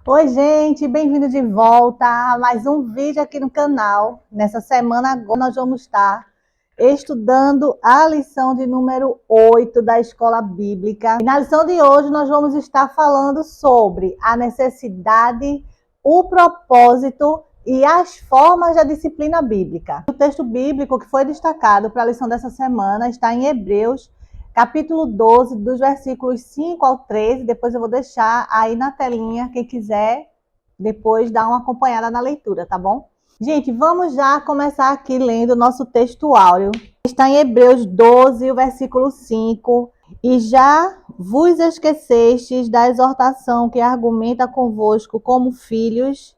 Oi, gente, bem-vindo de volta a mais um vídeo aqui no canal. Nessa semana agora nós vamos estar estudando a lição de número 8 da Escola Bíblica. E na lição de hoje nós vamos estar falando sobre a necessidade, o propósito e as formas da disciplina bíblica. O texto bíblico que foi destacado para a lição dessa semana está em Hebreus, capítulo 12, dos versículos 5 ao 13, depois eu vou deixar aí na telinha, quem quiser depois dar uma acompanhada na leitura, tá bom? Gente, vamos já começar aqui lendo o nosso texto áureo. Está em Hebreus 12, o versículo 5. E já vos esquecestes da exortação que argumenta convosco como filhos.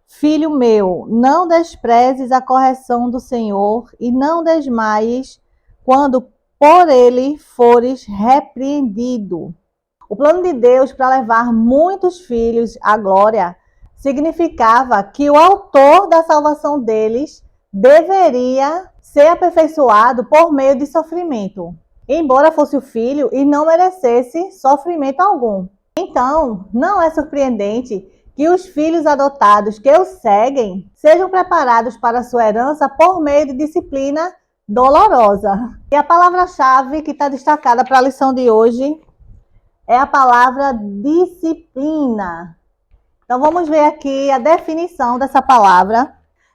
Filho meu, não desprezes a correção do Senhor e não desmaies quando por ele fores repreendido. O plano de Deus para levar muitos filhos à glória significava que o autor da salvação deles deveria ser aperfeiçoado por meio de sofrimento, embora fosse o filho e não merecesse sofrimento algum. Então, não é surpreendente que os filhos adotados que o seguem sejam preparados para a sua herança por meio de disciplina dolorosa. E a palavra-chave que está destacada para a lição de hoje é a palavra disciplina. Então vamos ver aqui a definição dessa palavra.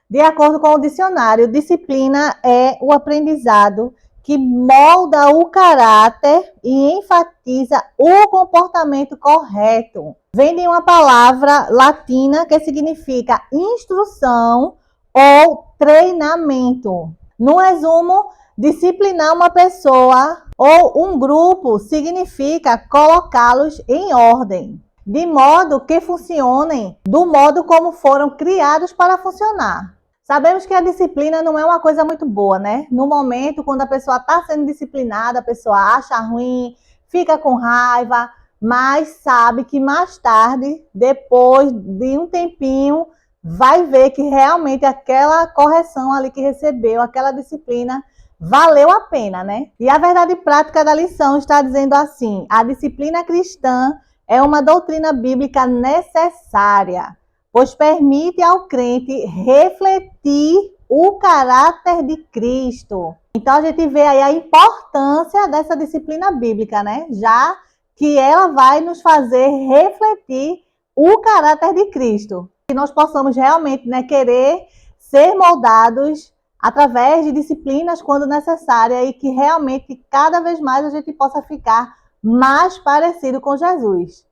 De acordo com o dicionário, disciplina é o aprendizado que molda o caráter e enfatiza o comportamento correto. Vem de uma palavra latina que significa instrução ou treinamento. No resumo, disciplinar uma pessoa ou um grupo significa colocá-los em ordem, de modo que funcionem do modo como foram criados para funcionar. Sabemos que a disciplina não é uma coisa muito boa, né? No momento, quando a pessoa está sendo disciplinada, a pessoa acha ruim, fica com raiva, mas sabe que mais tarde, depois de um tempinho, vai ver que realmente aquela correção ali que recebeu, aquela disciplina, valeu a pena, né? E a verdade prática da lição está dizendo assim: a disciplina cristã é uma doutrina bíblica necessária, pois permite ao crente refletir o caráter de Cristo. Então a gente vê aí a importância dessa disciplina bíblica, né? Já que ela vai nos fazer refletir o caráter de Cristo. Que nós possamos realmente, né, querer ser moldados através de disciplinas quando necessária e que realmente cada vez mais a gente possa ficar mais parecido com Jesus.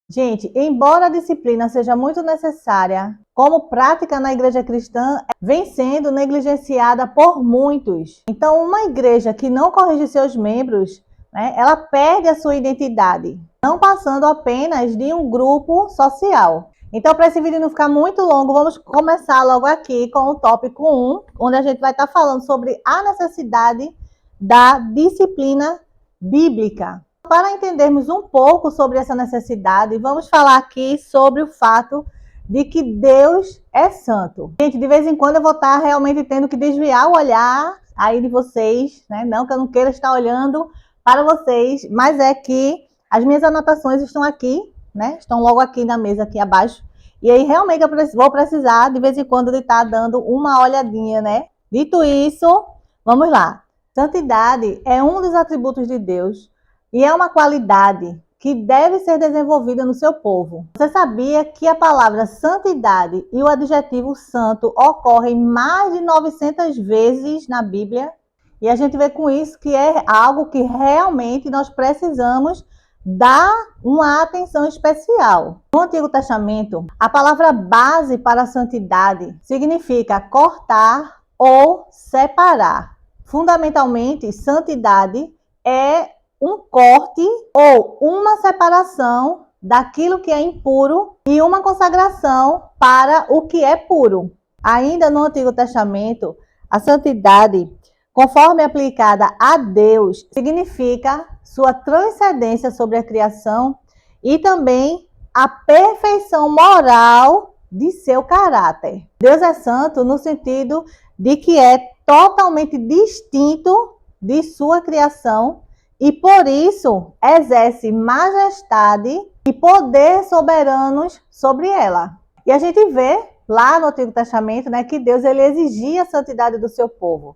Gente, embora a disciplina seja muito necessária, como prática na igreja cristã, vem sendo negligenciada por muitos. Então, uma igreja que não corrige seus membros, né, ela perde a sua identidade, não passando apenas de um grupo social. Então, para esse vídeo não ficar muito longo, vamos começar logo aqui com o tópico 1, onde a gente vai estar falando sobre a necessidade da disciplina bíblica. Para entendermos um pouco sobre essa necessidade, vamos falar aqui sobre o fato de que Deus é santo. Gente, de vez em quando eu vou estar realmente tendo que desviar o olhar aí de vocês, né? Não que eu não queira estar olhando para vocês, mas é que as minhas anotações estão aqui, né? Estão logo aqui na mesa, aqui abaixo. E aí, realmente, eu vou precisar, de vez em quando, de estar dando uma olhadinha, né? Dito isso, vamos lá. Santidade é um dos atributos de Deus e é uma qualidade que deve ser desenvolvida no seu povo. Você sabia que a palavra santidade e o adjetivo santo ocorrem mais de 900 vezes na Bíblia? E a gente vê com isso que é algo que realmente nós precisamos dar uma atenção especial. No Antigo Testamento, a palavra base para a santidade significa cortar ou separar. Fundamentalmente, santidade é um corte ou uma separação daquilo que é impuro e uma consagração para o que é puro. Ainda no Antigo Testamento, a santidade, conforme aplicada a Deus, significa sua transcendência sobre a criação e também a perfeição moral de seu caráter. Deus é santo no sentido de que é totalmente distinto de sua criação e por isso exerce majestade e poder soberanos sobre ela. E a gente vê lá no Antigo Testamento, né, que Deus ele exigia a santidade do seu povo.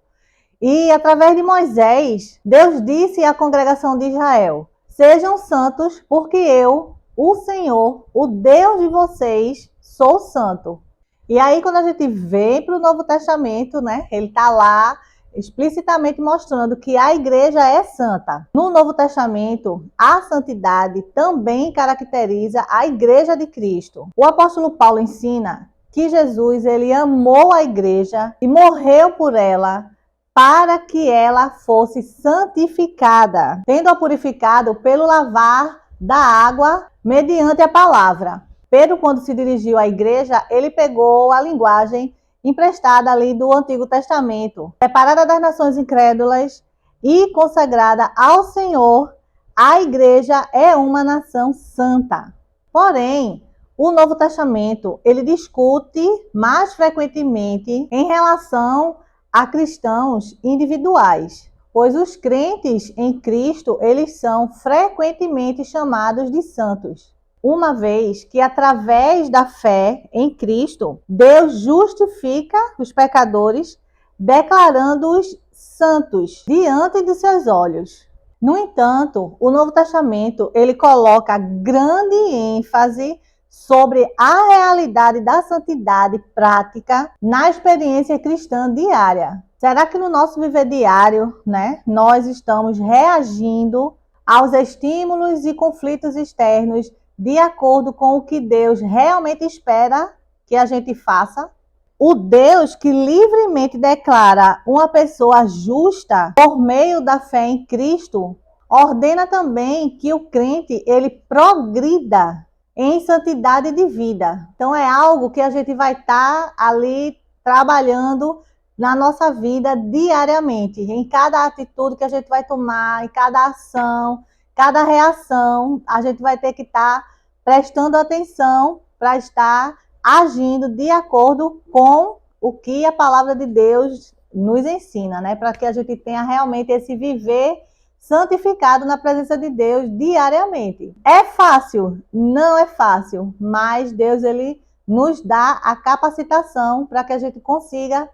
E através de Moisés, Deus disse à congregação de Israel: sejam santos, porque eu, o Senhor, o Deus de vocês, sou santo. E aí, quando a gente vem para o Novo Testamento, né, ele está lá explicitamente mostrando que a igreja é santa. No Novo Testamento, a santidade também caracteriza a igreja de Cristo. O apóstolo Paulo ensina que Jesus ele amou a igreja e morreu por ela para que ela fosse santificada, tendo-a purificado pelo lavar da água mediante a palavra. Pedro, quando se dirigiu à igreja, ele pegou a linguagem emprestada ali do Antigo Testamento, separada das nações incrédulas e consagrada ao Senhor, a igreja é uma nação santa. Porém, o Novo Testamento, ele discute mais frequentemente em relação a cristãos individuais, pois os crentes em Cristo, eles são frequentemente chamados de santos, uma vez que através da fé em Cristo, Deus justifica os pecadores, declarando-os santos diante de seus olhos. No entanto, o Novo Testamento, ele coloca grande ênfase sobre a realidade da santidade prática na experiência cristã diária. Será que no nosso viver diário, né, nós estamos reagindo aos estímulos e conflitos externos de acordo com o que Deus realmente espera que a gente faça? O Deus que livremente declara uma pessoa justa por meio da fé em Cristo, ordena também que o crente ele progrida em santidade de vida. Então é algo que a gente vai estar ali trabalhando na nossa vida diariamente, em cada atitude que a gente vai tomar, em cada ação, cada reação, a gente vai ter que estar prestando atenção para estar agindo de acordo com o que a palavra de Deus nos ensina, né? Para que a gente tenha realmente esse viver santificado na presença de Deus diariamente. É fácil? Não é fácil, mas Deus ele nos dá a capacitação para que a gente consiga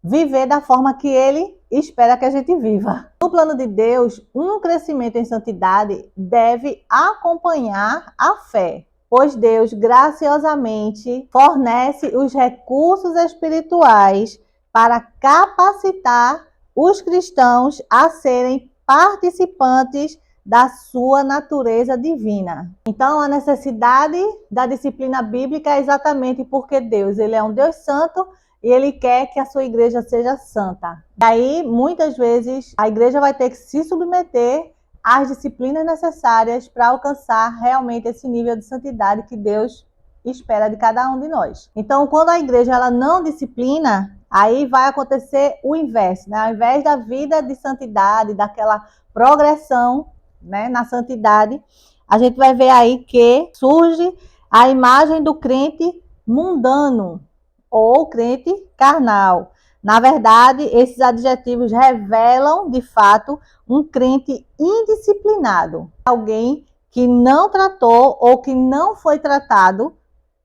viver da forma que ele espera que a gente viva. No plano de Deus, um crescimento em santidade deve acompanhar a fé, pois Deus graciosamente fornece os recursos espirituais para capacitar os cristãos a serem participantes da sua natureza divina. Então, a necessidade da disciplina bíblica é exatamente porque Deus, ele é um Deus santo e ele quer que a sua igreja seja santa. Daí, muitas vezes, a igreja vai ter que se submeter às disciplinas necessárias para alcançar realmente esse nível de santidade que Deus espera de cada um de nós. Então, quando a igreja ela não disciplina, aí vai acontecer o inverso, né? Ao invés da vida de santidade, daquela progressão, né, na santidade, a gente vai ver aí que surge a imagem do crente mundano ou crente carnal. Na verdade, esses adjetivos revelam, de fato, um crente indisciplinado, alguém que não tratou ou que não foi tratado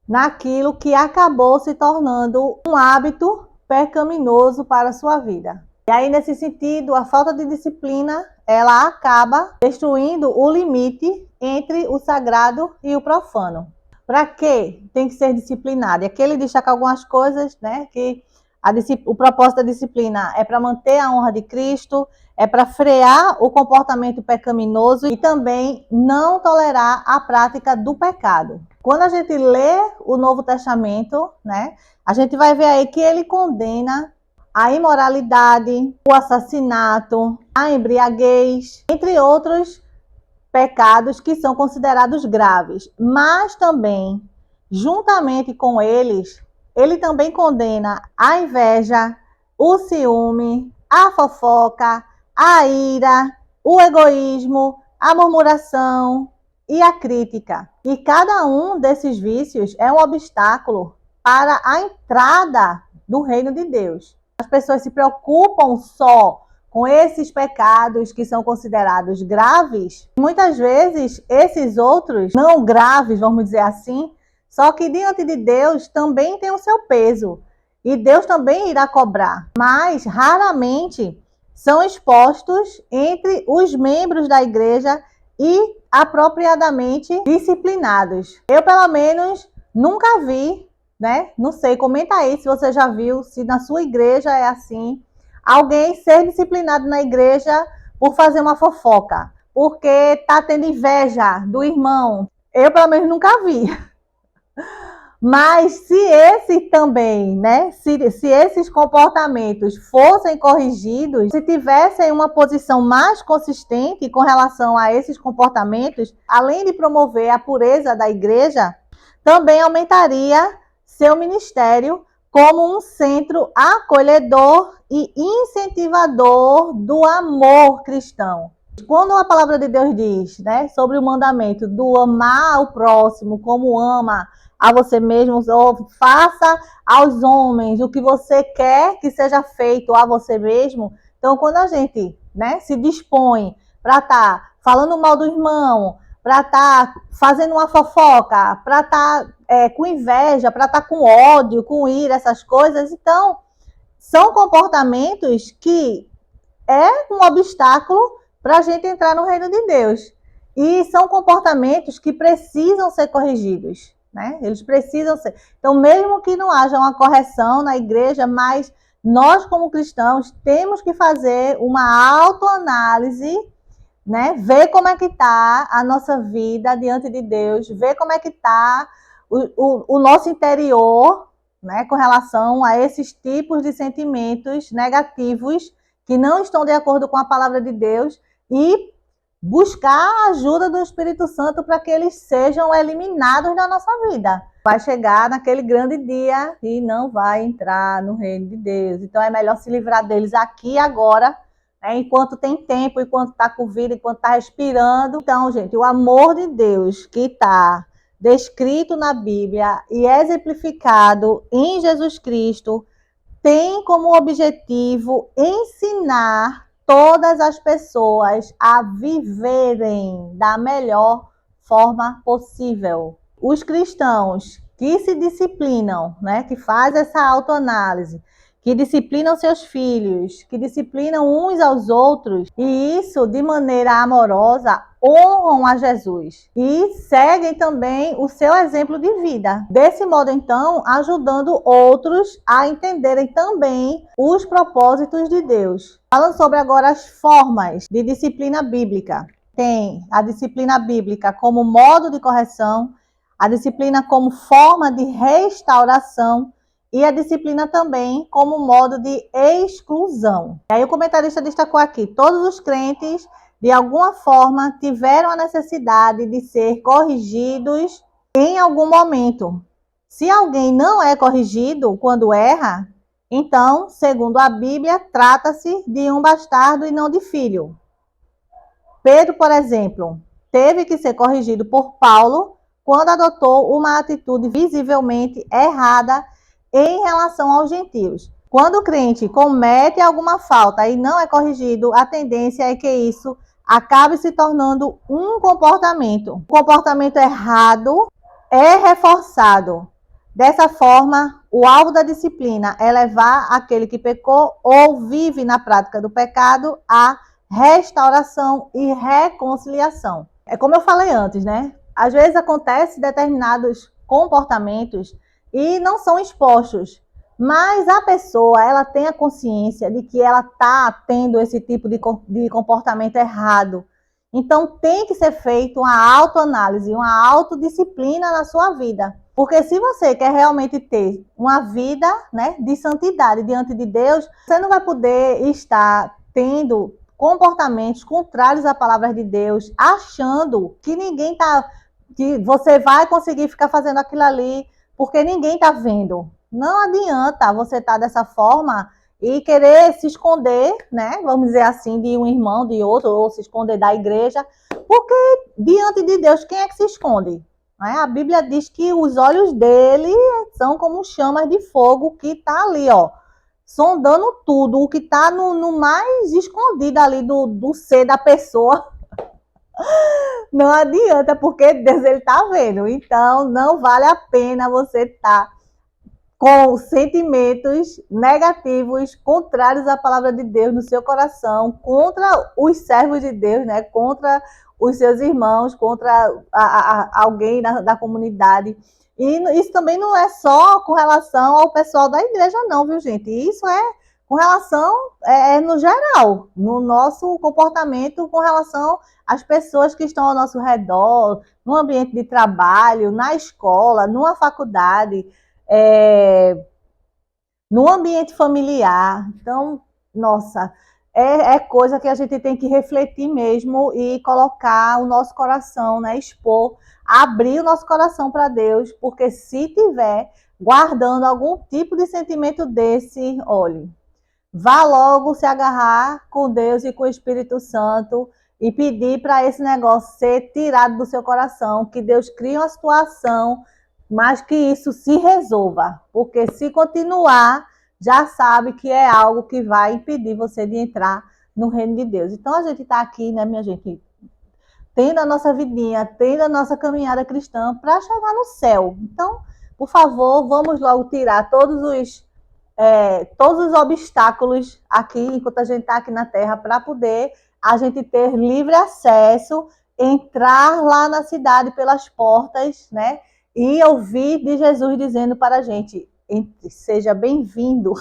naquilo que acabou se tornando um hábito pecaminoso para a sua vida. E aí, nesse sentido, a falta de disciplina, ela acaba destruindo o limite entre o sagrado e o profano. Para que tem que ser disciplinado? E aqui ele destaca algumas coisas, né, que o propósito da disciplina é para manter a honra de Cristo, é para frear o comportamento pecaminoso e também não tolerar a prática do pecado. Quando a gente lê o Novo Testamento, né, a gente vai ver aí que ele condena a imoralidade, o assassinato, a embriaguez, entre outros pecados que são considerados graves. Mas também, juntamente com eles, ele também condena a inveja, o ciúme, a fofoca, a ira, o egoísmo, a murmuração e a crítica. E cada um desses vícios é um obstáculo para a entrada do reino de Deus. As pessoas se preocupam só com esses pecados que são considerados graves, muitas vezes esses outros, não graves, vamos dizer assim, só que diante de Deus também tem o seu peso. E Deus também irá cobrar. Mas raramente são expostos entre os membros da igreja e apropriadamente disciplinados. Eu, pelo menos, nunca vi, né? Não sei, comenta aí se você já viu, se na sua igreja é assim, alguém ser disciplinado na igreja por fazer uma fofoca, porque tá tendo inveja do irmão. Eu, pelo menos, nunca vi. Mas se esse também, né, se esses comportamentos fossem corrigidos, se tivessem uma posição mais consistente com relação a esses comportamentos, além de promover a pureza da igreja, também aumentaria seu ministério como um centro acolhedor e incentivador do amor cristão. Quando a palavra de Deus diz, né, sobre o mandamento do amar o próximo como ama a você mesmo, ou faça aos homens o que você quer que seja feito a você mesmo. Então, quando a gente, né, se dispõe para estar falando mal do irmão, para estar fazendo uma fofoca, para estar com inveja, para estar com ódio, com ira, essas coisas, então, são comportamentos que é um obstáculo para a gente entrar no reino de Deus. E são comportamentos que precisam ser corrigidos, né? Eles precisam ser. Então, mesmo que não haja uma correção na igreja, mas nós, como cristãos, temos que fazer uma autoanálise, né? Ver como é que está a nossa vida diante de Deus, ver como é que está o nosso interior, né? Com relação a esses tipos de sentimentos negativos que não estão de acordo com a palavra de Deus, e buscar a ajuda do Espírito Santo para que eles sejam eliminados da nossa vida. Vai chegar naquele grande dia e não vai entrar no reino de Deus. Então é melhor se livrar deles aqui e agora, né, enquanto tem tempo, enquanto está com vida, enquanto está respirando. Então, gente, o amor de Deus que está descrito na Bíblia e exemplificado em Jesus Cristo tem como objetivo ensinar todas as pessoas a viverem da melhor forma possível. Os cristãos que se disciplinam, né, que fazem essa autoanálise, que disciplinam seus filhos, que disciplinam uns aos outros, e isso de maneira amorosa, honram a Jesus e seguem também o seu exemplo de vida. Desse modo, então, ajudando outros a entenderem também os propósitos de Deus. Falando sobre agora as formas de disciplina bíblica. Tem a disciplina bíblica como modo de correção, a disciplina como forma de restauração e a disciplina também como modo de exclusão. E aí o comentarista destacou aqui: todos os crentes, de alguma forma, tiveram a necessidade de ser corrigidos em algum momento. Se alguém não é corrigido quando erra, então, segundo a Bíblia, trata-se de um bastardo e não de filho. Pedro, por exemplo, teve que ser corrigido por Paulo quando adotou uma atitude visivelmente errada em relação aos gentios. Quando o crente comete alguma falta e não é corrigido, a tendência é que isso acabe se tornando um comportamento. O comportamento errado é reforçado. Dessa forma, o alvo da disciplina é levar aquele que pecou ou vive na prática do pecado à restauração e reconciliação. É como eu falei antes, né? Às vezes acontece determinados comportamentos e não são expostos, mas a pessoa, ela tem a consciência de que ela está tendo esse tipo de comportamento errado. Então tem que ser feita uma autoanálise, uma autodisciplina na sua vida. Porque se você quer realmente ter uma vida, né, de santidade diante de Deus, você não vai poder estar tendo comportamentos contrários à palavra de Deus, achando que que você vai conseguir ficar fazendo aquilo ali porque ninguém está vendo. Não adianta você estar dessa forma e querer se esconder, né? Vamos dizer assim, de um irmão, de outro, ou se esconder da igreja, porque diante de Deus, quem é que se esconde? A Bíblia diz que os olhos dele são como chamas de fogo que está ali, ó, sondando tudo, o que está no mais escondido ali do ser da pessoa. Não adianta, porque Deus ele está vendo. Então, não vale a pena você estar com sentimentos negativos, contrários à palavra de Deus no seu coração, contra os servos de Deus, né? Contra os seus irmãos, contra alguém da comunidade. E isso também não é só com relação ao pessoal da igreja, não, viu, gente? Isso é com relação, no geral, no nosso comportamento com relação às pessoas que estão ao nosso redor, no ambiente de trabalho, na escola, numa faculdade, no ambiente familiar. Então, nossa, é coisa que a gente tem que refletir mesmo e colocar o nosso coração, né? Expor, abrir o nosso coração para Deus, porque se tiver guardando algum tipo de sentimento desse, olhe, vá logo se agarrar com Deus e com o Espírito Santo e pedir para esse negócio ser tirado do seu coração, que Deus crie uma situação, mas que isso se resolva, porque se continuar, já sabe que é algo que vai impedir você de entrar no reino de Deus. Então a gente está aqui, né, minha gente, tendo a nossa vidinha, tendo a nossa caminhada cristã para chegar no céu. Então, por favor, vamos logo tirar todos os obstáculos aqui, enquanto a gente está aqui na Terra, para poder a gente ter livre acesso, entrar lá na cidade pelas portas, né? E ouvir de Jesus dizendo para a gente, seja bem-vindo.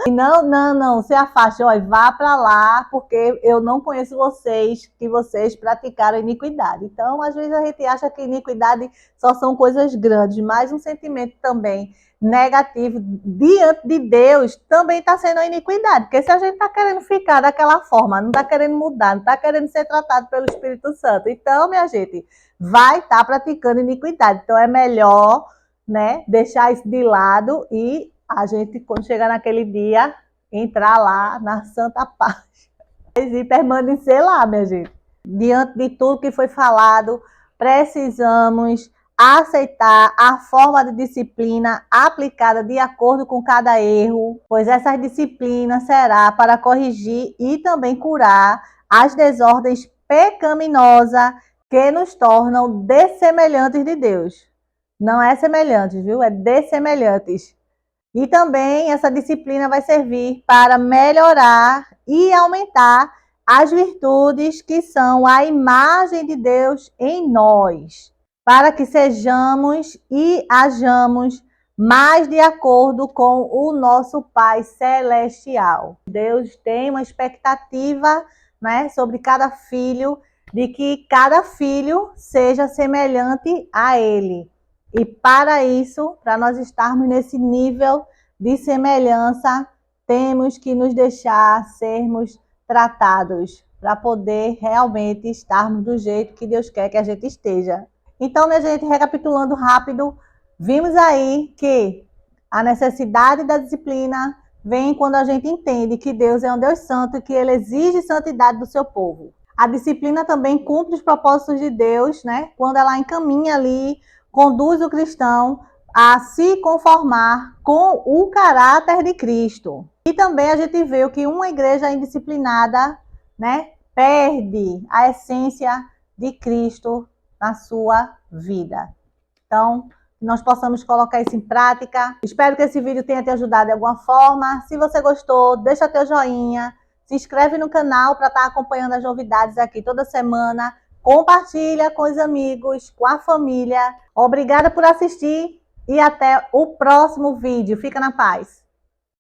E não, se afaste, olha, vá para lá, porque eu não conheço vocês, que vocês praticaram iniquidade. Então, às vezes a gente acha que iniquidade só são coisas grandes, mas um sentimento também negativo diante de Deus também está sendo a iniquidade. Porque se a gente está querendo ficar daquela forma, não está querendo mudar, não está querendo ser tratado pelo Espírito Santo, então, minha gente, vai estar praticando iniquidade. Então, é melhor, né, deixar isso de lado e a gente, quando chegar naquele dia, entrar lá na santa paz e permanecer lá, minha gente. Diante de tudo que foi falado, precisamos aceitar a forma de disciplina aplicada de acordo com cada erro, pois essa disciplina será para corrigir e também curar as desordens pecaminosas que nos tornam dessemelhantes de Deus. Não é semelhantes, viu? É dessemelhantes. E também essa disciplina vai servir para melhorar e aumentar as virtudes que são a imagem de Deus em nós, para que sejamos e hajamos mais de acordo com o nosso Pai Celestial. Deus tem uma expectativa, né, sobre cada filho, de que cada filho seja semelhante a Ele. E para isso, para nós estarmos nesse nível de semelhança, temos que nos deixar sermos tratados para poder realmente estarmos do jeito que Deus quer que a gente esteja. Então, minha gente, recapitulando rápido, vimos aí que a necessidade da disciplina vem quando a gente entende que Deus é um Deus santo e que Ele exige santidade do seu povo. A disciplina também cumpre os propósitos de Deus, né? Quando ela encaminha ali, conduz o cristão a se conformar com o caráter de Cristo. E também a gente vê que uma igreja indisciplinada, né, perde a essência de Cristo na sua vida. Então, nós possamos colocar isso em prática. Espero que esse vídeo tenha te ajudado de alguma forma. Se você gostou, deixa teu joinha, se inscreve no canal para estar acompanhando as novidades aqui toda semana. Compartilha com os amigos, com a família. Obrigada por assistir e até o próximo vídeo. Fica na paz.